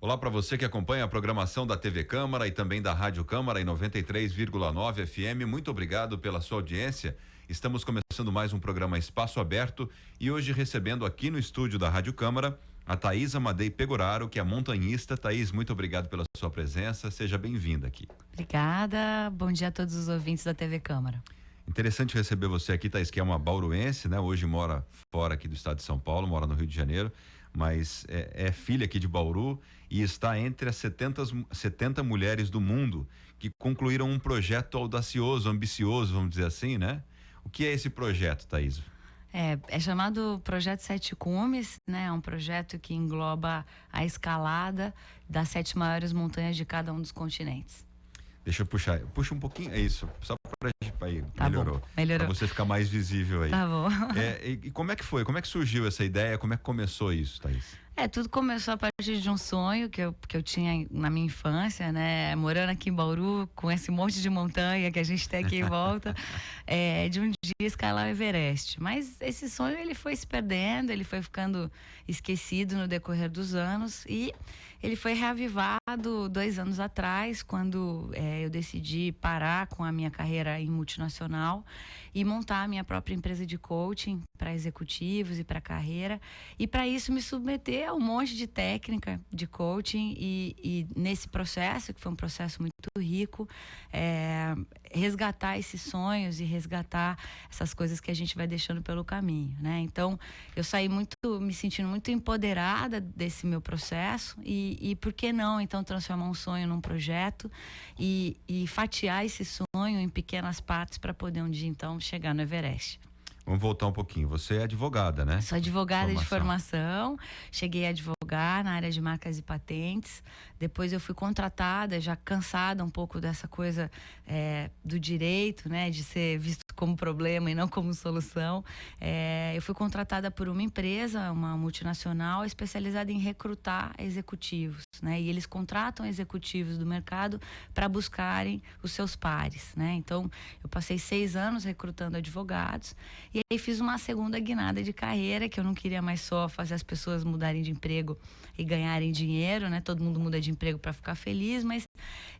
Olá para você que acompanha a programação da TV Câmara e também da Rádio Câmara em 93,9 FM. Muito obrigado pela sua audiência. Estamos começando mais um programa Espaço Aberto e hoje recebendo aqui no estúdio da Rádio Câmara a Thaís Amadei Pegoraro, que é montanhista. Thaís, muito obrigado pela sua presença. Seja bem-vinda aqui. Obrigada. Bom dia a todos os ouvintes da TV Câmara. Interessante receber você aqui, Thaís, que é uma bauruense, né? Hoje mora fora aqui do estado de São Paulo, mora no Rio de Janeiro, mas é filha aqui de Bauru e está entre as 70 mulheres do mundo que concluíram um projeto audacioso, ambicioso, vamos dizer assim, né? O que é esse projeto, Thaís? É chamado Projeto Sete Cumes, né? É um projeto que engloba a escalada das 7 maiores montanhas de cada um dos continentes. Deixa eu puxa um pouquinho, é isso, só pra aí, tá melhorou. Bom, melhorou. Pra você ficar mais visível aí. Tá bom. E como é que foi? Como é que surgiu essa ideia? Como é que começou isso, Thaís? Tudo começou a partir de um sonho que eu tinha na minha infância, né? Morando aqui em Bauru, com esse monte de montanha que a gente tem aqui em volta, de um dia escalar o Everest. Mas esse sonho, ele foi se perdendo, ele foi ficando esquecido no decorrer dos anos e ele foi reavivado 2 anos atrás, quando eu decidi parar com a minha carreira em multinacional e montar a minha própria empresa de coaching para executivos e para carreira. E para isso me submeter a um monte de técnica de coaching e nesse processo, que foi um processo muito rico, resgatar esses sonhos e resgatar essas coisas que a gente vai deixando pelo caminho, né? Então, eu saí me sentindo muito empoderada desse meu processo e por que não, então, transformar um sonho num projeto e fatiar esse sonho em pequenas partes para poder um dia, então, chegar no Everest. Vamos voltar um pouquinho. Você é advogada, né? Sou advogada de formação. Cheguei a advogar na área de marcas e patentes. Depois eu fui contratada, já cansada um pouco dessa coisa do direito, né? De ser visto como problema e não como solução. Eu fui contratada por uma empresa, uma multinacional, especializada em recrutar executivos, né? E eles contratam executivos do mercado para buscarem os seus pares, né? Então, eu passei 6 anos recrutando advogados e aí fiz uma segunda guinada de carreira, que eu não queria mais só fazer as pessoas mudarem de emprego e ganharem dinheiro, né? Todo mundo muda de emprego para ficar feliz, mas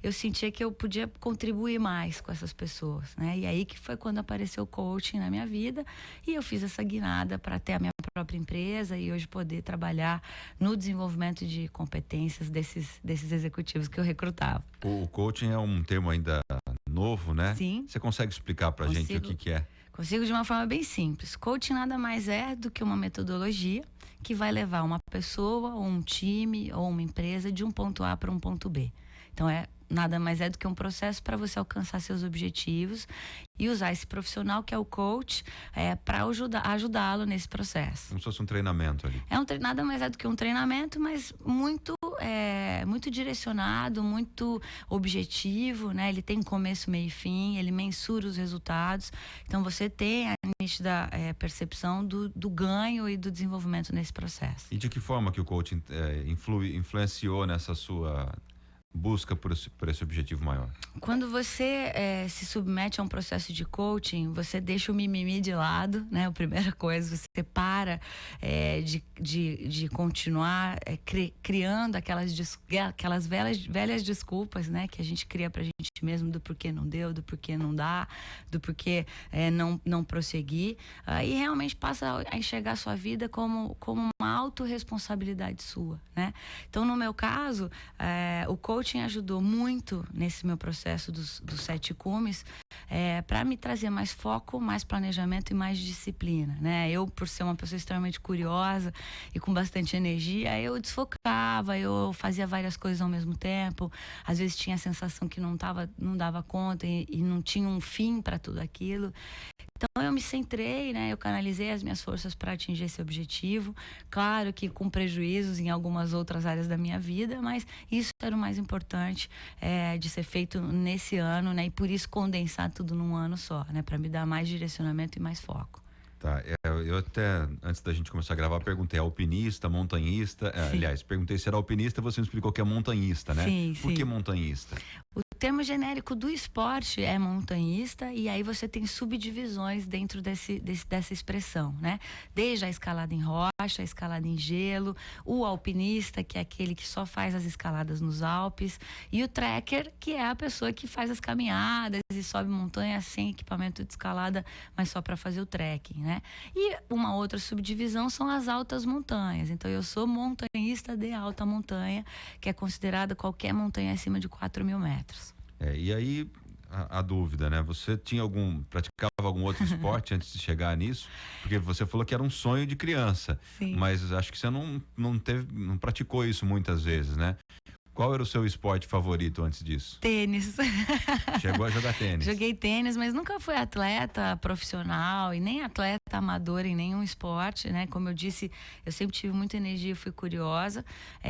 eu sentia que eu podia contribuir mais com essas pessoas, né? E aí que foi quando apareceu o coaching na minha vida e eu fiz essa guinada para ter a minha própria empresa e hoje poder trabalhar no desenvolvimento de competências desses executivos que eu recrutava. O coaching é um termo ainda novo, né? Sim. Você consegue explicar pra gente o que é? Consigo de uma forma bem simples. Coaching nada mais é do que uma metodologia que vai levar uma pessoa, ou um time, ou uma empresa de um ponto A para um ponto B. Então, nada mais é do que um processo para você alcançar seus objetivos e usar esse profissional que é o coach para ajudá-lo nesse processo. Como se fosse um treinamento ali. Nada mais é do que um treinamento, mas muito direcionado, muito objetivo, né? Ele tem começo, meio e fim, ele mensura os resultados. Então você tem a nítida percepção do ganho e do desenvolvimento nesse processo. E de que forma que o coaching influenciou nessa sua busca por esse objetivo maior? Quando você se submete a um processo de coaching, você deixa o mimimi de lado, né? A primeira coisa, você para de continuar criando aquelas velhas desculpas, né? Que a gente cria pra gente mesmo do porquê não deu, do porquê não dá, do porquê não prosseguir. E realmente passa a enxergar a sua vida como uma autorresponsabilidade sua, né? Então, no meu caso, o coaching ajudou muito nesse meu processo dos 7 cumes para me trazer mais foco, mais planejamento e mais disciplina, né? Eu, por ser uma pessoa extremamente curiosa e com bastante energia, eu desfocava, eu fazia várias coisas ao mesmo tempo, às vezes tinha a sensação que não dava conta e não tinha um fim para tudo aquilo. Então eu me centrei, né? Eu canalizei as minhas forças para atingir esse objetivo. Claro que com prejuízos em algumas outras áreas da minha vida, mas isso era o mais importante de ser feito nesse ano, né? E por isso condensar tudo num ano só, né? Para me dar mais direcionamento e mais foco. Tá, eu até, antes da gente começar a gravar, perguntei, alpinista, montanhista, aliás, perguntei se era alpinista, você me explicou que é montanhista, né? Sim, Por que montanhista? O termo genérico do esporte é montanhista, e aí você tem subdivisões dentro dessa expressão, né? Desde a escalada em rocha, a escalada em gelo, o alpinista, que é aquele que só faz as escaladas nos Alpes, e o trekker, que é a pessoa que faz as caminhadas e sobe montanha sem equipamento de escalada, mas só para fazer o trekking, né? E uma outra subdivisão são as altas montanhas. Então eu sou montanhista de alta montanha, que é considerada qualquer montanha acima de 4.000 metros. E aí a dúvida, né? Você praticava algum outro esporte antes de chegar nisso? Porque você falou que era um sonho de criança. Sim. Mas acho que você não praticou isso muitas vezes, né? Qual era o seu esporte favorito antes disso? Tênis. Chegou a jogar tênis? Joguei tênis, mas nunca fui atleta profissional e nem atleta amador em nenhum esporte, né? Como eu disse, eu sempre tive muita energia, fui curiosa,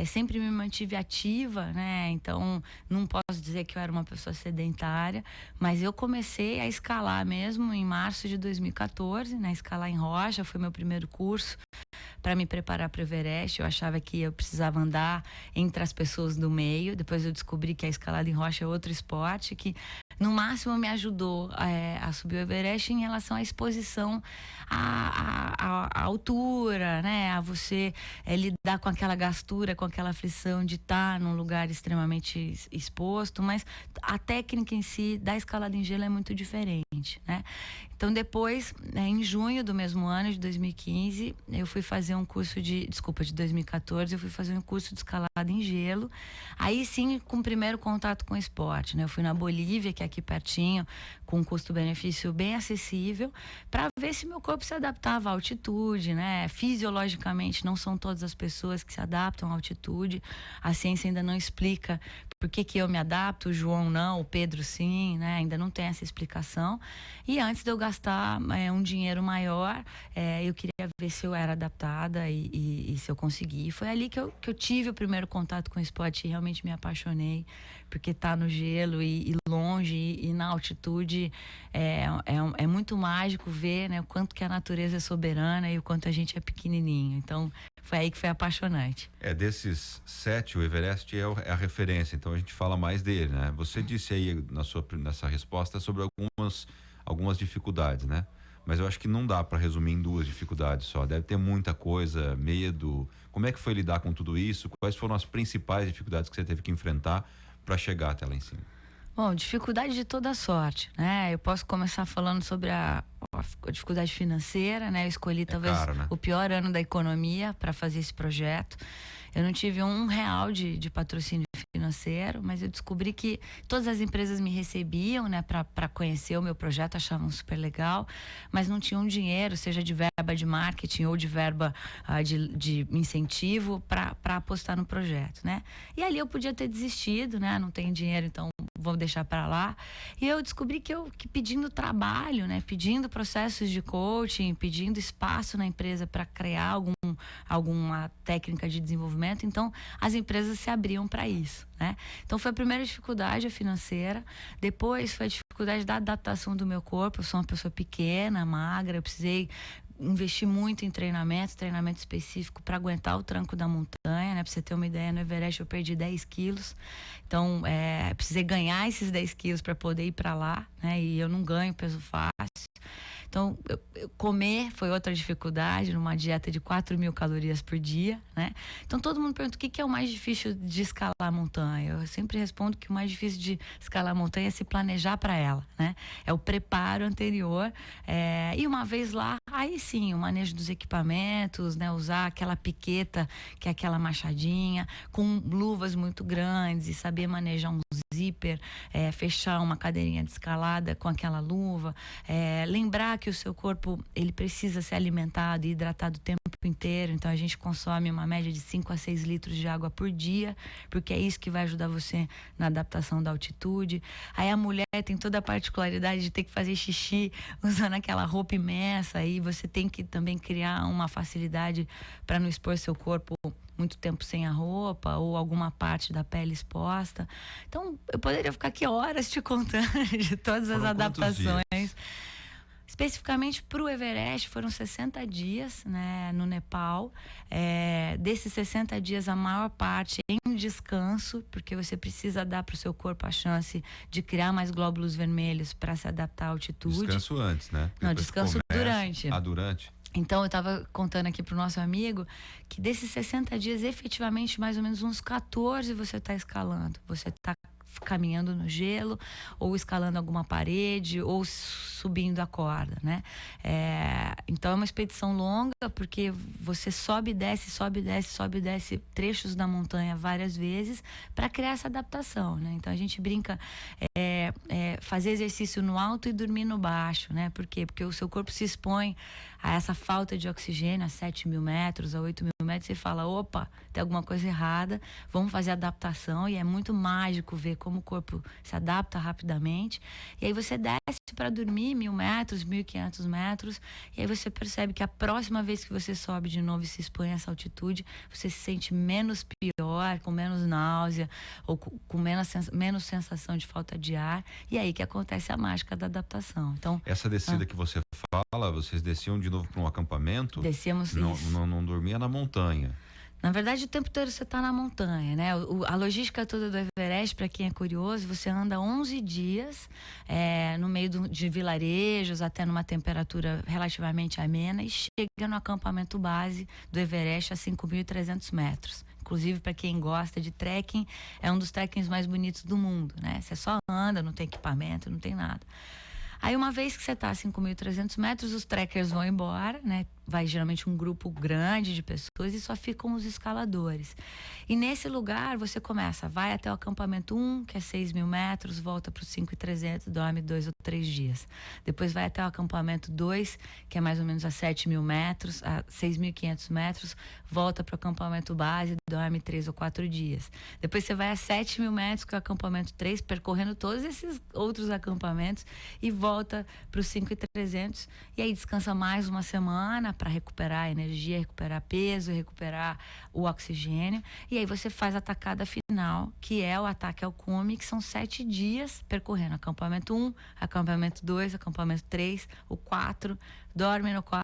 sempre me mantive ativa, né? Então, não posso dizer que eu era uma pessoa sedentária, mas eu comecei a escalar mesmo em março de 2014, né? Escalar em rocha, foi meu primeiro curso para me preparar para o Everest. Eu achava que eu precisava andar entre as pessoas do meio. Depois eu descobri que a escalada em rocha é outro esporte que no máximo me ajudou a subir o Everest em relação à exposição à altura, né? A você lidar com aquela gastura, com aquela aflição de estar num lugar extremamente exposto, mas a técnica em si da escalada em gelo é muito diferente, né? Então depois, em junho do mesmo ano, de 2015, eu fui fazer um curso de 2014, eu fui fazer um curso de escalada em gelo. Aí sim, com o primeiro contato com o esporte, né? Eu fui na Bolívia, que é aqui pertinho, com um custo-benefício bem acessível, para ver se meu corpo se adaptava à altitude, né? Fisiologicamente, não são todas as pessoas que se adaptam à altitude. A ciência ainda não explica por que eu me adapto, o João não, o Pedro sim, né? Ainda não tem essa explicação. E antes de eu gastar um dinheiro maior, eu queria ver se eu era adaptada e se eu conseguia. E foi ali que eu tive o primeiro contato com o esporte e realmente me apaixonei, porque tá no gelo e longe e na altitude é muito mágico ver, né, o quanto que a natureza é soberana e o quanto a gente é pequenininho. Então foi aí que foi apaixonante. Desses 7, o Everest é a referência, então a gente fala mais dele, né? Você disse aí nessa resposta sobre algumas dificuldades, né? Mas eu acho que não dá para resumir em 2 dificuldades só. Deve ter muita coisa, medo. Como é que foi lidar com tudo isso? Quais foram as principais dificuldades que você teve que enfrentar para chegar até lá em cima? Bom, dificuldade de toda sorte, né? Eu posso começar falando sobre a dificuldade financeira, né? Eu escolhi talvez caro, né? O pior ano da economia para fazer esse projeto. Eu não tive R$1 de patrocínio financeiro, mas eu descobri que todas as empresas me recebiam, né, para conhecer o meu projeto, achavam super legal, mas não tinham dinheiro, seja de verba de marketing ou de verba de incentivo para apostar no projeto, né? E ali eu podia ter desistido, né? Não tenho dinheiro, então vou deixar para lá. E eu descobri que pedindo trabalho, né, pedindo processos de coaching, pedindo espaço na empresa para criar alguma técnica de desenvolvimento, então as empresas se abriam para isso, né? Então foi a primeira dificuldade, a financeira. Depois foi a dificuldade da adaptação do meu corpo. Eu sou uma pessoa pequena, magra, eu precisei investir muito em treinamento específico para aguentar o tranco da montanha, né? Pra você ter uma ideia, no Everest eu perdi 10 quilos. Então, precisei ganhar esses 10 quilos para poder ir para lá, né? E eu não ganho peso fácil. Então, comer foi outra dificuldade, numa dieta de 4.000 calorias por dia, né? Então, todo mundo pergunta o que é o mais difícil de escalar a montanha. Eu sempre respondo que o mais difícil de escalar a montanha é se planejar para ela, né? É o preparo anterior. E uma vez lá, aí sim, o manejo dos equipamentos, né? Usar aquela piqueta, que é aquela machadinha, com luvas muito grandes e saber manejar um zíper, fechar uma cadeirinha de escalada com aquela luva, lembrar que o seu corpo ele precisa ser alimentado e hidratado o tempo inteiro, então a gente consome uma média de 5 a 6 litros de água por dia, porque é isso que vai ajudar você na adaptação da altitude. Aí a mulher tem toda a particularidade de ter que fazer xixi usando aquela roupa imensa, aí você tem que também criar uma facilidade para não expor seu corpo muito tempo sem a roupa ou alguma parte da pele exposta. Então, eu poderia ficar aqui horas te contando de todas as adaptações. Especificamente para o Everest, foram 60 dias, né, no Nepal. Desses 60 dias, a maior parte em descanso, porque você precisa dar para o seu corpo a chance de criar mais glóbulos vermelhos para se adaptar à altitude. Descanso antes, né? Não, descanso durante. Durante. Então, eu estava contando aqui para o nosso amigo que desses 60 dias, efetivamente, mais ou menos uns 14 você está escalando. Você está caminhando no gelo, ou escalando alguma parede, ou subindo a corda, né? Então é uma expedição longa, porque você sobe e desce, sobe e desce, sobe e desce trechos da montanha várias vezes para criar essa adaptação, né? Então a gente brinca fazer exercício no alto e dormir no baixo, né? Por quê? Porque o seu corpo se expõe a essa falta de oxigênio a 7.000 metros, a 8.000 metros, e fala, opa, tem alguma coisa errada, vamos fazer adaptação, e é muito mágico ver como o corpo se adapta rapidamente. E aí você desce para dormir 1.000 metros, 1.500 metros, e aí você percebe que a próxima vez que você sobe de novo e se expõe a essa altitude, você se sente menos pior, com menos náusea, ou com menos sensação de falta de ar, e aí que acontece a mágica da adaptação. Então, essa descida que você fala, vocês desciam de novo para um acampamento? Descemos não dormia na montanha. Na verdade, o tempo todo você está na montanha, né? A logística toda do Everest, para quem é curioso, você anda 11 dias no meio de vilarejos, até numa temperatura relativamente amena, e chega no acampamento base do Everest a 5.300 metros. Inclusive, para quem gosta de trekking, é um dos trekkings mais bonitos do mundo, né? Você só anda, não tem equipamento, não tem nada. Aí, uma vez que você está a 5.300 metros, os trekkers vão embora, né? Vai geralmente um grupo grande de pessoas e só ficam os escaladores. E nesse lugar você vai até o acampamento 1, que é 6.000 metros, volta para os 5.300, dorme 2 ou 3 dias. Depois vai até o acampamento 2, que é mais ou menos a 7.000 metros, a 6.500 metros, volta para o acampamento base, dorme 3 ou 4 dias. Depois você vai a 7.000 metros, que é o acampamento 3, percorrendo todos esses outros acampamentos, e volta para os 5.300, e aí descansa mais uma semana para recuperar a energia, recuperar peso, recuperar o oxigênio. E aí você faz a tacada final, que é o ataque ao cume, que são 7 dias percorrendo acampamento 1, acampamento 2, acampamento 3, o 4, dorme no 4,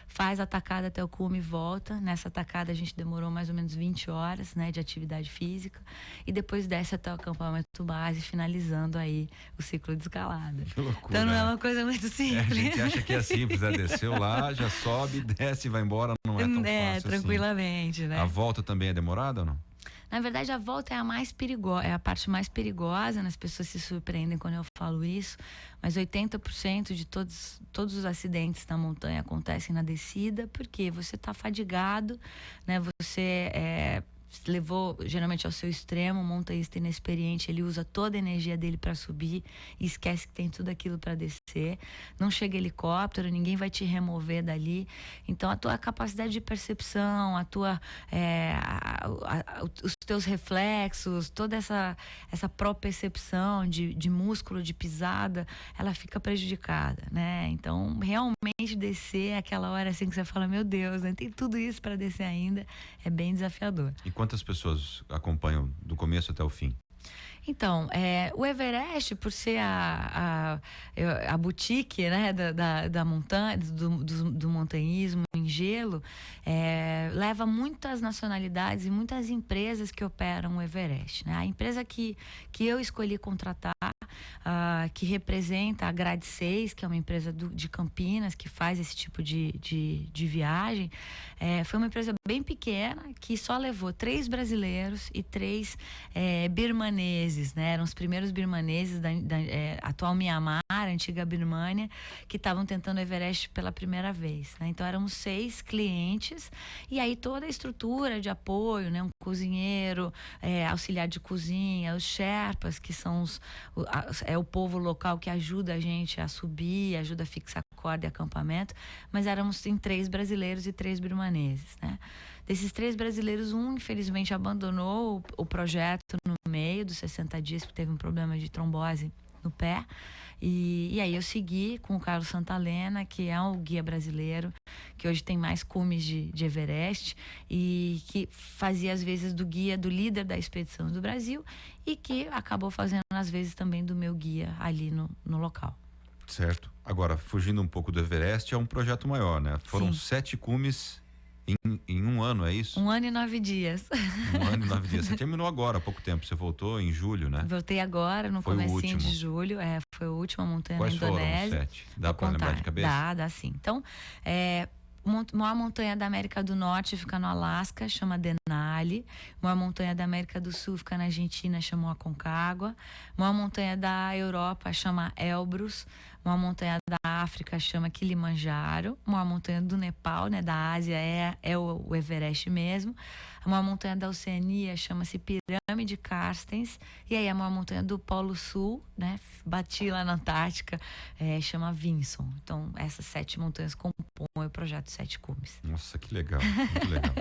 faz a tacada até o cume e volta. Nessa tacada a gente demorou mais ou menos 20 horas, né, de atividade física, e depois desce até o acampamento base, finalizando aí o ciclo de escalada. Que loucura, então não é uma coisa muito simples. A gente acha que é simples, né? Desceu lá, já sobe, desce e vai embora, não é tão fácil tranquilamente, assim. né? A volta também é demorada ou não? Na verdade, a volta é a mais perigosa, é a parte mais perigosa, né? As pessoas se surpreendem quando eu falo isso, mas 80% de todos os acidentes na montanha acontecem na descida, porque você está fadigado, né? Você levou geralmente ao seu extremo. Um montanhista inexperiente, ele usa toda a energia dele para subir e esquece que tem tudo aquilo para descer. Não chega helicóptero, ninguém vai te remover dali. Então a tua capacidade de percepção, os teus reflexos, toda essa propriocepção de músculo, de pisada, ela fica prejudicada, né? Então realmente descer aquela hora assim que você fala, meu Deus, né? Tem tudo isso para descer ainda, é bem desafiador. E quantas pessoas acompanham do começo até o fim? Então, o Everest, por ser a boutique, né, da montanha, do montanhismo em gelo, leva muitas nacionalidades e muitas empresas que operam o Everest, né? A empresa que eu escolhi contratar, que representa a Grade 6, que é uma empresa de Campinas, que faz esse tipo de viagem, foi uma empresa bem pequena, que só levou 3 brasileiros e 3 birmaneses, né? Eram os primeiros birmaneses da atual Mianmar, antiga Birmânia, que estavam tentando o Everest pela primeira vez, né? Então eram 6 clientes, e aí toda a estrutura de apoio, né? Um cozinheiro, auxiliar de cozinha, os Sherpas, que são o povo local que ajuda a gente a subir, ajuda a fixar corda e acampamento, mas éramos em 3 brasileiros e 3 birmaneses, né? Desses 3 brasileiros, um infelizmente abandonou o projeto no meio dos 60 dias, porque teve um problema de trombose no pé. E aí eu segui com o Carlos Santalena, que é um guia brasileiro, que hoje tem mais cumes de Everest, e que fazia às vezes do guia, do líder da expedição do Brasil, e que acabou fazendo às vezes também do meu guia ali no local. Certo. Agora, fugindo um pouco do Everest, é um projeto maior, né? Foram Sim. 7 cumes em um ano, é isso? 1 ano e 9 dias. 1 ano e 9 dias. Você terminou agora há pouco tempo, você voltou em julho, né? Voltei agora, no Foi o comecinho último. de julho. Foi a última montanha Quais na foram os Indonésia. 7? Dá Vou pra lembrar contar. de cabeça? Dá sim. Então, maior montanha da América do Norte fica no Alasca, chama Denali. Maior montanha da América do Sul fica na Argentina, chama Aconcagua. Maior montanha da Europa chama Elbrus. Maior montanha da África chama Kilimanjaro. Maior montanha do Nepal, né, da Ásia, é o Everest mesmo. A maior montanha da Oceania chama-se Pirâmide Carstens. E aí a maior montanha do Polo Sul, né, bati lá na Antártica, chama Vinson. Então, essas 7 montanhas compõem o projeto 7 Cumes. Nossa, que legal, muito legal.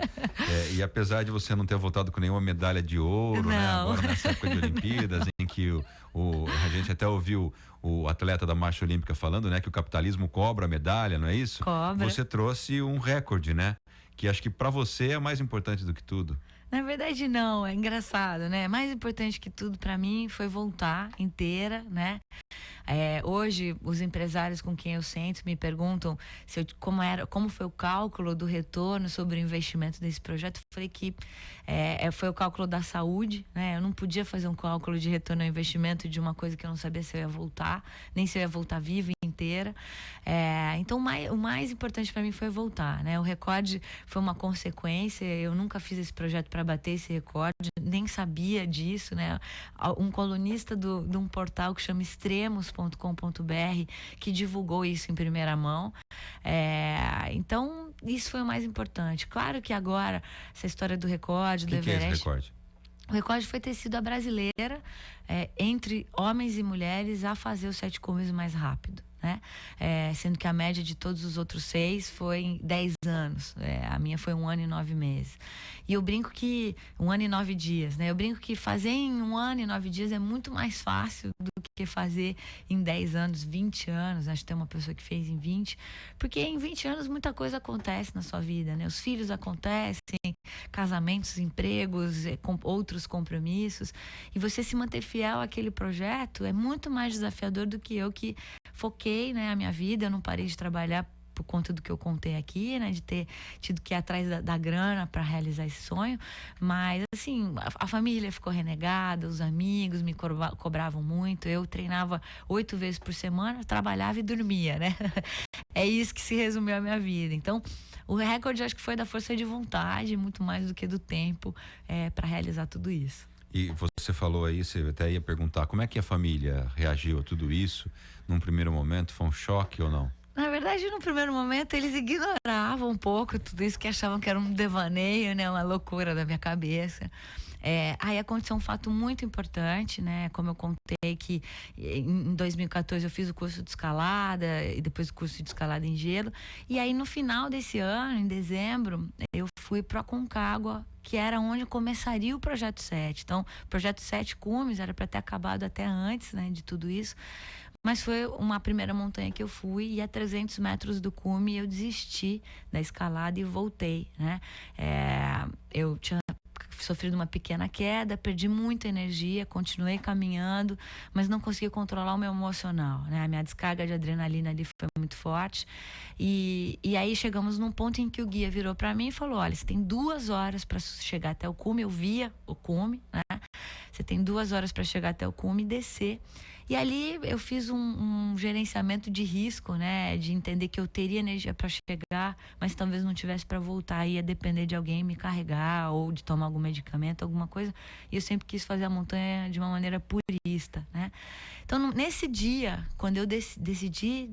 E apesar de você não ter voltado com nenhuma medalha de ouro, né? Agora nessa época de Olimpíadas, em que a gente até ouviu o atleta da marcha olímpica falando, né, que o capitalismo cobra a medalha, não é isso? Cobra. Você trouxe um recorde, né? Que acho que para você é mais importante do que tudo. Na verdade, não, é engraçado, né? Mais importante que tudo para mim foi voltar inteira, né? Hoje, os empresários com quem eu sento me perguntam como foi o cálculo do retorno sobre o investimento desse projeto. Eu falei que foi o cálculo da saúde, né? Eu não podia fazer um cálculo de retorno ao investimento de uma coisa que eu não sabia se eu ia voltar, nem se eu ia voltar viva e inteira. Então, o mais importante para mim foi voltar, né? O recorde foi uma consequência. Eu nunca fiz esse projeto para bater esse recorde, nem sabia disso, né? Um colunista de um portal que chama extremos.com.br que divulgou isso em primeira mão. Então, isso foi o mais importante. Claro que agora, essa história do recorde, do Everest... Que é esse recorde? O recorde foi ter sido a brasileira, entre homens e mulheres, a fazer os 7 cumes mais rápido, né? Sendo que a média de todos os outros 6 foi em 10 anos. A minha foi 1 ano e 9 meses. E eu brinco que 1 ano e 9 dias, né? Eu brinco que fazer em 1 ano e 9 dias é muito mais fácil do que fazer em 10 anos, 20 anos. Acho que tem uma pessoa que fez em 20. Porque em 20 anos muita coisa acontece na sua vida, né? Os filhos acontecem, casamentos, empregos, outros compromissos. E você se manter fiel àquele projeto é muito mais desafiador do que eu, que foquei, né, a minha vida. Eu não parei de trabalhar por conta do que eu contei aqui, né, de ter tido que ir atrás da grana para realizar esse sonho. Mas, assim, a família ficou renegada, os amigos me cobravam muito. Eu treinava 8 vezes por semana, trabalhava e dormia, né? É isso que se resumiu a minha vida. Então, o recorde acho que foi da força de vontade, muito mais do que do tempo, para realizar tudo isso. E você falou aí, você até ia perguntar, como é que a família reagiu a tudo isso? Num primeiro momento, foi um choque ou não? Na verdade, no primeiro momento, eles ignoravam um pouco tudo isso, que achavam que era um devaneio, né? Uma loucura da minha cabeça. Aí aconteceu um fato muito importante, né? Como eu contei, que em 2014 eu fiz o curso de escalada e depois o curso de escalada em gelo. E aí no final desse ano, em dezembro, eu fui para Aconcagua, que era onde começaria o Projeto 7. Então, o Projeto 7 Cumes era para ter acabado até antes, né, de tudo isso. Mas foi uma primeira montanha que eu fui e a 300 metros do cume eu desisti da escalada e voltei, né? Eu tinha sofrido uma pequena queda, perdi muita energia, continuei caminhando, mas não consegui controlar o meu emocional, né? A minha descarga de adrenalina ali foi muito forte. E aí chegamos num ponto em que o guia virou para mim e falou: olha, você tem 2 horas para chegar até o cume. Eu via o cume, né? Você tem 2 horas para chegar até o cume e descer. E ali eu fiz um gerenciamento de risco, né? De entender que eu teria energia para chegar, mas talvez não tivesse para voltar. Ia depender de alguém me carregar ou de tomar algum medicamento, alguma coisa. E eu sempre quis fazer a montanha de uma maneira purista, né? Então, nesse dia, quando eu decidi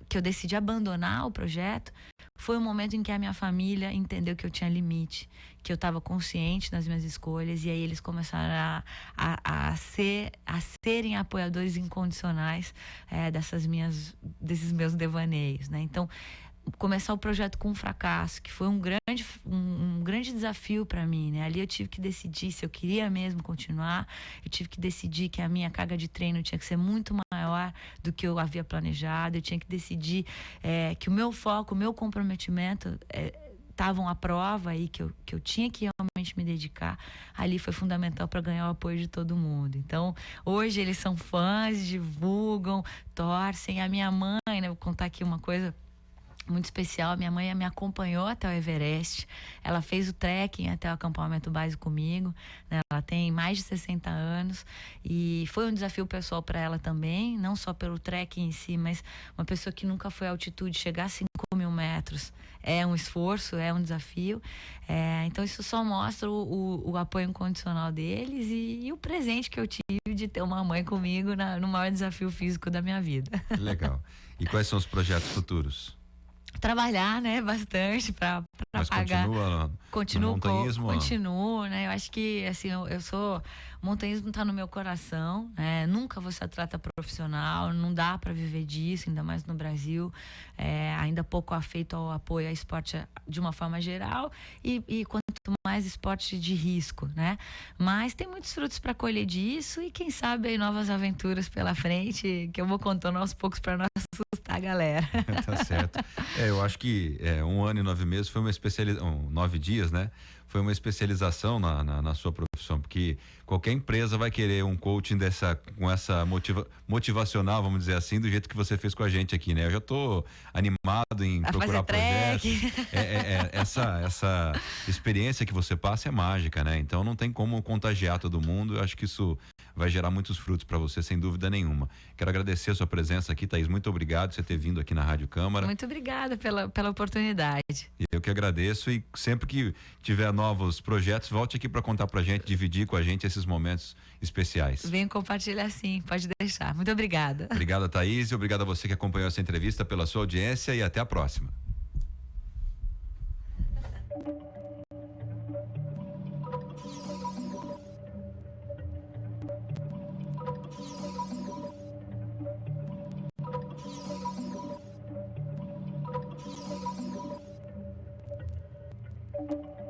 que eu decidi abandonar o projeto, foi o momento em que a minha família entendeu que eu tinha limite, que eu estava consciente das minhas escolhas, e aí eles começaram a serem apoiadores incondicionais desses meus devaneios, né? Então, começar o projeto com um fracasso, que foi um grande desafio para mim, né? Ali eu tive que decidir se eu queria mesmo continuar, eu tive que decidir que a minha carga de treino tinha que ser muito maior do que eu havia planejado, eu tinha que decidir que o meu foco, o meu comprometimento estavam à prova e que eu tinha que realmente realmente me dedicar, ali foi fundamental para ganhar o apoio de todo mundo. Então, hoje eles são fãs, divulgam, torcem. A minha mãe, né, vou contar aqui uma coisa muito especial, minha mãe me acompanhou até o Everest, ela fez o trekking até o acampamento base comigo, né? Ela tem mais de 60 anos e foi um desafio pessoal para ela também, não só pelo trekking em si, mas uma pessoa que nunca foi à altitude, chegar a 5.000 metros é um esforço, é um desafio, então isso só mostra o apoio incondicional deles e o presente que eu tive de ter uma mãe comigo no maior desafio físico da minha vida. Legal. E quais são os projetos futuros? Trabalhar, né, bastante para pagar. Continua no montanhismo? Continuo, né? Eu acho que assim, eu sou, o montanhismo está no meu coração, né? Nunca vou ser atleta profissional, não dá para viver disso, ainda mais no Brasil, ainda pouco afeito ao apoio ao esporte de uma forma geral e quanto mais esporte de risco, né? Mas tem muitos frutos para colher disso e quem sabe aí novas aventuras pela frente que eu vou contando aos poucos para não assustar a galera. Tá certo. Eu acho que 1 ano e 9 meses foi uma especialização, 9 dias, né? Foi uma especialização na sua profissão, porque qualquer empresa vai querer um coaching com essa motivacional, vamos dizer assim, do jeito que você fez com a gente aqui, né? Eu já tô animado em procurar projetos. Essa experiência que você passa é mágica, né? Então não tem como contagiar todo mundo. Eu acho que isso vai gerar muitos frutos para você, sem dúvida nenhuma. Quero agradecer a sua presença aqui, Thaís. Muito obrigado por você ter vindo aqui na Rádio Câmara. Muito obrigada pela oportunidade. Eu que agradeço e sempre que tiver novos projetos, volte aqui para contar pra gente, dividir com a gente esses momentos especiais. Venho compartilhar sim, pode deixar. Muito obrigada. Obrigado, Thaís, e obrigado a você que acompanhou essa entrevista, pela sua audiência e até a próxima.